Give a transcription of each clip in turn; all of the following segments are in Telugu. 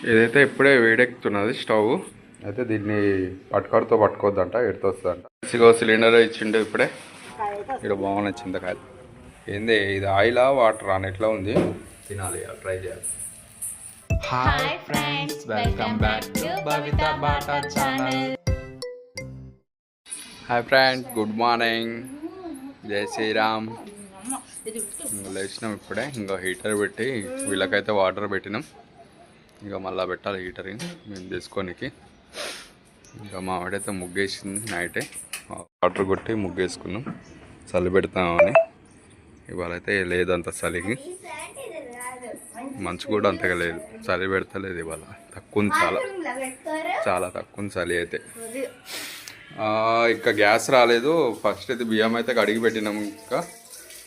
ఏదైతే ఇప్పుడే వేడెక్కుతున్నది స్టవ్ అయితే దీన్ని పట్టుకరతో పట్టుకోవద్దంట ఎడుతూ వస్తుందంట. సిలిండర్ ఇచ్చిండు ఇప్పుడే. ఇక్కడ బాగున్నాయి చింతకాయలు. ఏంది ఇది ఆయిలా వాటర్ అని ఎట్లా ఉంది, తినాలి, ట్రై చేయాలి. Hi friends, welcome back to Bavitha Bata channel. Hi friends, good morning, జై శ్రీరామ్. లేచినాం ఇప్పుడే. ఇంకా హీటర్ పెట్టి వీళ్ళకైతే వాటర్ పెట్టినాం. ఇంకా మళ్ళీ పెట్టాలి హీటర్ మేము తీసుకోనికి. ఇంకా మా వాడైతే ముగ్గేసింది నైటే. వాటర్ కొట్టి ముగ్గేసుకున్నాం చలి పెడతామని. ఇవాళ అయితే లేదంత చలికి, మంచు కూడా అంతగా లేదు, చలి పెడతలేదు ఇవాళ. తక్కువ చాలా చాలా తక్కువ చలి అయితే. ఇంకా గ్యాస్ రాలేదు. ఫస్ట్ అయితే బియ్యం అయితే కడిగి పెట్టినాం. ఇంకా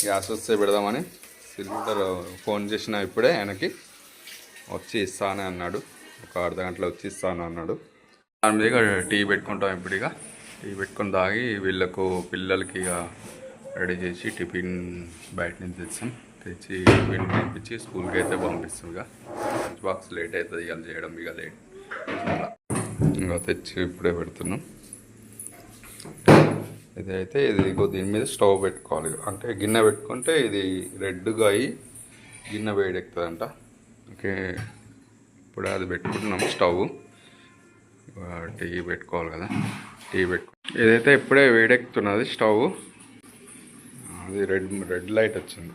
గ్యాస్ వస్తే పెడదామని సిలిండర్ ఫోన్ చేసిన ఇప్పుడే. ఆయనకి వచ్చి ఇస్తానే అన్నాడు, ఒక అర్ధ గంటలో వచ్చి ఇస్తాను అన్నాడు. దాని మీద టీ పెట్టుకుంటాం ఇప్పుడు. ఇక టీ పెట్టుకొని తాగి వీళ్ళకు పిల్లలకి ఇక రెడీ చేసి టిఫిన్ బయట నుంచి తెచ్చి టిఫిన్ పంపించి స్కూల్కి అయితే పంపిస్తాం. ఇక లంచ్ బాక్స్ లేట్ అవుతుంది ఇక చేయడం, ఇక లేట్. ఇంకా తెచ్చి ఇప్పుడే పెడుతున్నాం. ఇది అయితే ఇది దీని మీద స్టవ్ పెట్టుకోవాలి. అంటే గిన్నె పెట్టుకుంటే ఇది రెడ్గా అయ్యి గిన్నె వేడెక్కుతుందంట. ఓకే, ఇప్పుడు అది పెట్టుకుంటున్నాం స్టవ్. టీ పెట్టుకోవాలి కదా, టీ ఏదైతే ఇప్పుడే వేడెక్కుతున్నది స్టవ్. అది రెడ్ లైట్ వచ్చింది,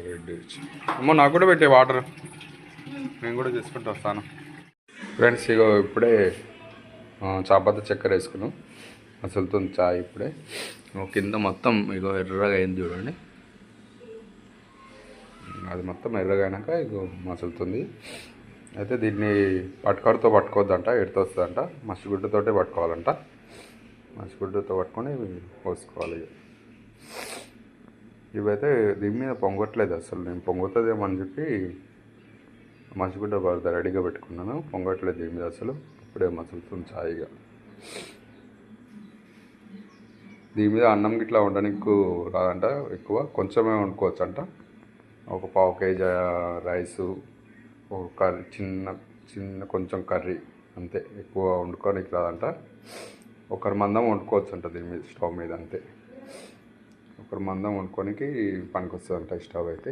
రెడ్ వచ్చింది. అమ్మో, నాకు కూడా పెట్టే వాటర్, నేను కూడా చేసుకుంటూ వస్తాను. ఫ్రెండ్స్, ఇగో ఇప్పుడే చాపత్త చక్కెర వేసుకున్నాం. అసలుతో చాయ్ ఇప్పుడే. కింద మొత్తం ఇగో ఎర్రగా అయింది చూడండి. అది మొత్తం ఎర్రగా అయినాక ఇగో మసులుతుంది. అయితే దీన్ని పట్టుకరతో పట్టుకోవద్దంట, ఎడుతూ వస్తుందంట. మసిగుడ్డతోటే పట్టుకోవాలంట. మసిగుడ్డతో పట్టుకొని పోసుకోవాలి. ఇవైతే దీని మీద పొంగట్లేదు అసలు. నేను పొంగుతుందేమో అని చెప్పి మసిగుడ్డ రెడీగా పెట్టుకున్నాను. పొంగట్లేదు దీని మీద అసలు. ఇప్పుడే మసులుతుంది చాయిగా. దీని మీద అన్నం గిట్లా వండడానికి రాదంట, ఎక్కువ కొంచెమే వండుకోవచ్చు అంట. ఒక పావు కేజీ రైసు, ఒక కర్రీ, చిన్న కొంచెం కర్రీ అంతే. ఎక్కువ వండుకోనికి రాదంట. ఒకరి మందం వండుకోవచ్చు అంట దీని మీద, స్టవ్ మీద అంతే. ఒకరి మందం వండుకోనికి పనికొస్తుందంట ఈ స్టవ్ అయితే.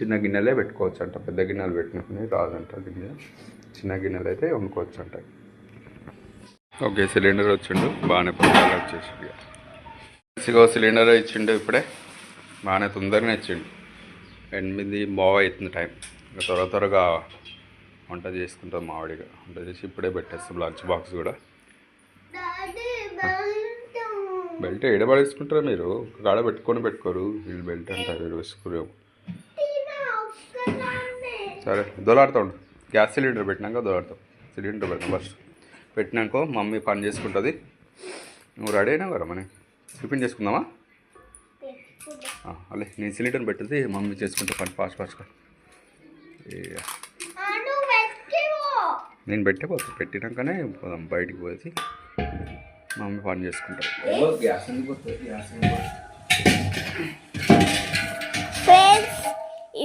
చిన్న గిన్నెలే పెట్టుకోవచ్చు అంట, పెద్ద గిన్నెలు పెట్టుకుని రాదంట. దీని మీద చిన్న గిన్నెలు అయితే వండుకోవచ్చు అంట. ఓకే, సిలిండర్ వచ్చిండు, బాగానే పొద్దుగా వచ్చేసిండు. సిలిండర్ ఇచ్చిండు ఇప్పుడే, బాగానే తొందరగా ఇచ్చిండు. 8 బాగా అవుతుంది టైం. ఇంకా త్వరగా వంట చేసుకుంటాం. మామిడిగా వంట చేసి ఇప్పుడే పెట్టేస్తాం లంచ్ బాక్స్ కూడా. బెల్ట్ ఎడబడేసుకుంటారా మీరు? గాడ పెట్టుకోరు వీళ్ళు. బెల్ట్ అంటారు, వీళ్ళు వేసుకునేవు. సరే, దొలాడుతాడు. గ్యాస్ సిలిండర్ పెట్టినాక దొలాడుతాం. సిలిండర్ పెడతాం ఫస్ట్. పెట్టినాక మమ్మీ పని చేసుకుంటుంది. నువ్వు రెడీ అయినావు కదా, మనం టిఫిన్ చేసుకుందామా? అలే, నేను సిలిండర్ పెట్టింది, మమ్మీ చేసుకుంటే పని ఫాస్ట్గా. నేను పెట్టిపోతా, పెట్టినాకనే పోదాం బయటికి పోసి మమ్మీ పని చేసుకుంటాం. ఫ్రెండ్స్,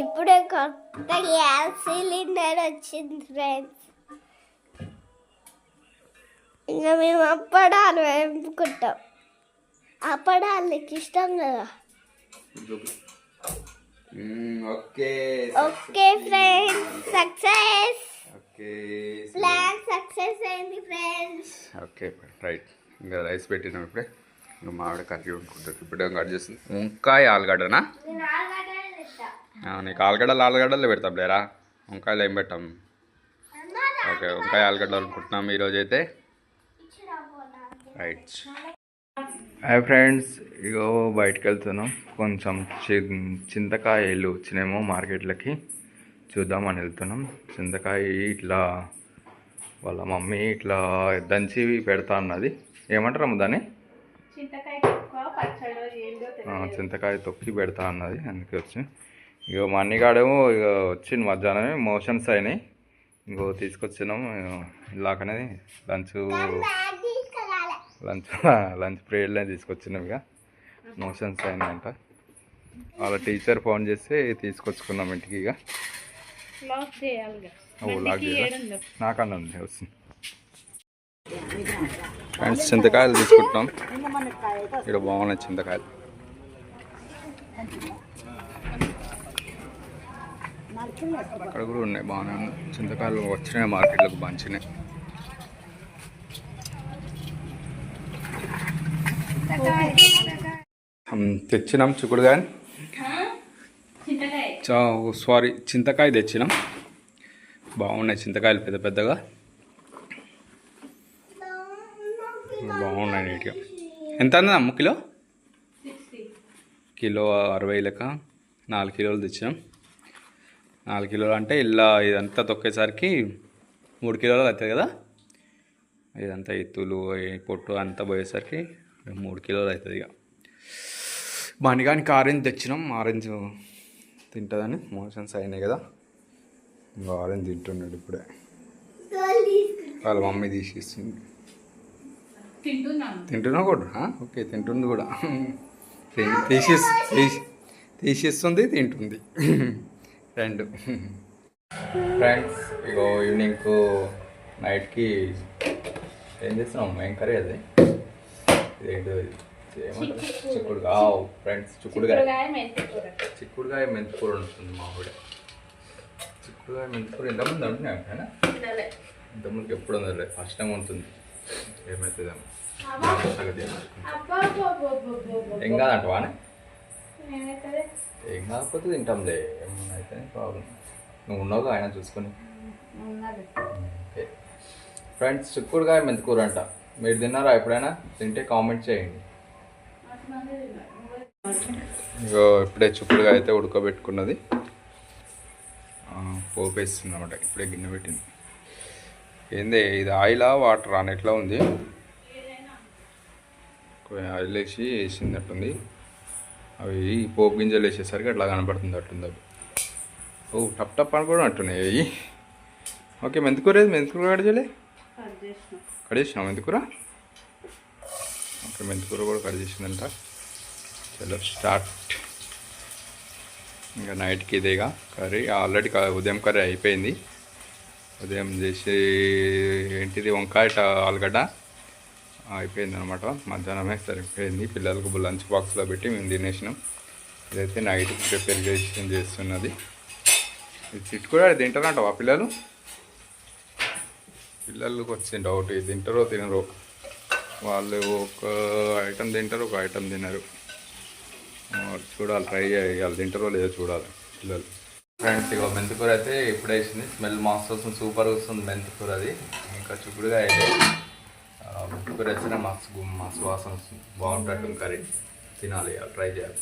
ఇప్పుడే కొత్త గ్యాస్ సిలిండర్ వచ్చింది ఫ్రెండ్స్. ఇంకా మేము అప్పడాలు వేపుకుంటాం. అప్పడాలు నీకు ఇష్టం కదా? Okay friends, success. Plan success అయింది ఫ్రెండ్స్. Okay right. ఇంకా రైస్ పెట్టినాం ఇప్పుడే. ఇంకా మామిడి కర్రీ వండుకుంటారు. ఇప్పుడే కట్ చేస్తుంది. వంకాయ ఆలుగడ్డనా? నీకు ఆలుగడ్డలు పెడతాం లేరా, వంకాయలు ఏం పెట్టాం. ఓకే, వంకాయ ఆలుగడ్డలు అనుకుంటున్నాం ఈరోజు అయితే. రైట్. హాయ్ ఫ్రెండ్స్, ఇగో బయటకు వెళ్తున్నాం. కొంచెం చింతకాయలు వచ్చినాయేమో మార్కెట్లకి, చూద్దామని వెళ్తున్నాం. చింతకాయ ఇట్లా వాళ్ళ మమ్మీ ఇట్లా దంచి పెడతా అన్నది. ఏమంటారమ్మ దాన్ని? చింతకాయ తొక్కి పెడతా అన్నది, అందుకే వచ్చి. ఇగో మా అన్నగాడేమో ఇక వచ్చింది మధ్యాహ్నమే, మోషన్స్ అయినాయి. ఇంకో తీసుకొచ్చినాము ఇలాకనే లంచ్ పీరియడ్లో తీసుకొచ్చినాం. ఇక మోషన్స్ అయినాయంట. వాళ్ళ టీచర్ ఫోన్ చేస్తే తీసుకొచ్చుకున్నాం ఇంటికి. ఇక ఓ లాగ్ నాకన్నా ఉంది వస్తుంది. ఫ్రెండ్స్ చింతకాయలు తీసుకుంటున్నాం. ఇక్కడ బాగున్నాయి చింతకాయలు. అక్కడ కూడా ఉన్నాయి బాగానే ఉన్నాయి చింతకాయలు. వచ్చినాయి మార్కెట్లోకి మంచినాయి. తెచ్చినాం చిక్కుడుకాయ. సారీ చింతకాయ తెచ్చినాం. బాగున్నాయి చింతకాయలు పెద్ద పెద్దగా బాగున్నాయి నీట్గా. ఎంత అన్నది అమ్మ కిలో? కిలో 60 లెక్క. 4 కిలోలు తెచ్చినాం. 4 కిలోలు అంటే ఇలా ఇదంతా తొక్కేసరికి 3 కిలోలు అవుతుంది కదా. ఇదంతా ఎత్తులు పొట్టు అంతా పోయేసరికి 3 కిలోలు అవుతుంది. ఇక బండిగానికి ఆరెంజ్ తెచ్చినాం. ఆరెంజ్ తింటుందని మోషన్స్ అయినాయి కదా. ఇంకా ఆరెంజ్ తింటున్నాడు ఇప్పుడే. వాళ్ళ మమ్మీ తీసిస్తుంది. తింటున్నావు కూడా? ఓకే తింటుంది కూడా. తీసిస్తుంది తింటుంది రెండు. ఫ్రెండ్స్ ఇగో ఈవినింగ్ నైట్కి ఏం చేస్తున్నాం? ఏం కర్రీ అది? ఇదేంటో ఏమంటారు? చిక్కుడుకాయ. ఫ్రెండ్స్ చిక్కుడుకాయ మెంతికూర ఉంటుంది మా ఆవిడ. చిక్కుడుకాయ మెంతికూర ఎంతమంది అంటున్నాయి అంటేనా? ఇంతమందికి ఎప్పుడు ఉండదు, ఫస్ట్ టైం ఉంటుంది. ఏమవుతుందేమో ఏం కాదంటవా? ఏం కాకపోతే తింటాంలే. ఏమన్నా అయితే ప్రాబ్లం. నువ్వు ఉన్నావు ఆయన చూసుకొని. ఓకే ఫ్రెండ్స్ చిక్కుడుకాయ మెంతికూర అంట. మీరు తిన్నారా ఎప్పుడైనా? తింటే కామెంట్ చేయండి. ఇగో ఇప్పుడే చిక్కుడుకాయ అయితే ఉడకబెట్టుకున్నది. పోపు వేస్తుంది అన్నమాట. ఇప్పుడే గిన్నె పెట్టింది. ఏంది ఇది? ఆయిలా వాటర్ అని ఎట్లా ఉంది? ఆయిల్ వేసి వేసిందట్టుంది. అవి పోపు గింజలు వేసేసరికి అట్లా కనపడుతుంది అట్టుంది. అవి ఓ టప్ టప్ అని కూడా అంటున్నాయి అవి. ఓకే మెంతికూర ఏది? మెంతికూర కడిచేలే కట్ చేసినా మెంతికూర. ఓకే మెంతికూర కూడా కట్ చేసిందంట. చలో స్టార్ట్. ఇంకా నైట్కి ఇదేగా కర్రీ. ఆల్రెడీ ఉదయం కర్రీ అయిపోయింది. ఉదయం చేసి ఏంటిది వంకాయ ఆలుగడ్డ అయిపోయింది అనమాట. మధ్యాహ్నమే సరిపోయింది. పిల్లలకు లంచ్ బాక్స్లో పెట్టి మేము తినేసినాం. ఇదైతే నైట్కి ప్రిపేర్ చేస్తున్నది. ఇది చిట్టు కూడా తింటారంట ఆ పిల్లలు. పిల్లలకు వచ్చిన డౌట్, ఇది తింటారో తినరో. వాళ్ళు ఒక ఐటమ్ తింటారు, ఒక ఐటమ్ తినరు. చూడాలి, ట్రై చేయాలి. తింటారో లేదో చూడాలి పిల్లలు. ఫ్రెండ్స్ ఇక మెంతికూర అయితే ఇప్పుడు వేసింది. స్మెల్ మస్తు వస్తుంది, సూపర్ వస్తుంది మెంతికూర. అది ఇంకా చిక్కుడుగా అయితే మెంతికూర వేస్తేనే మస్తు వాసన వస్తుంది. బాగుంటుంది కర్రీ. తినాలి, ట్రై చేయాలి.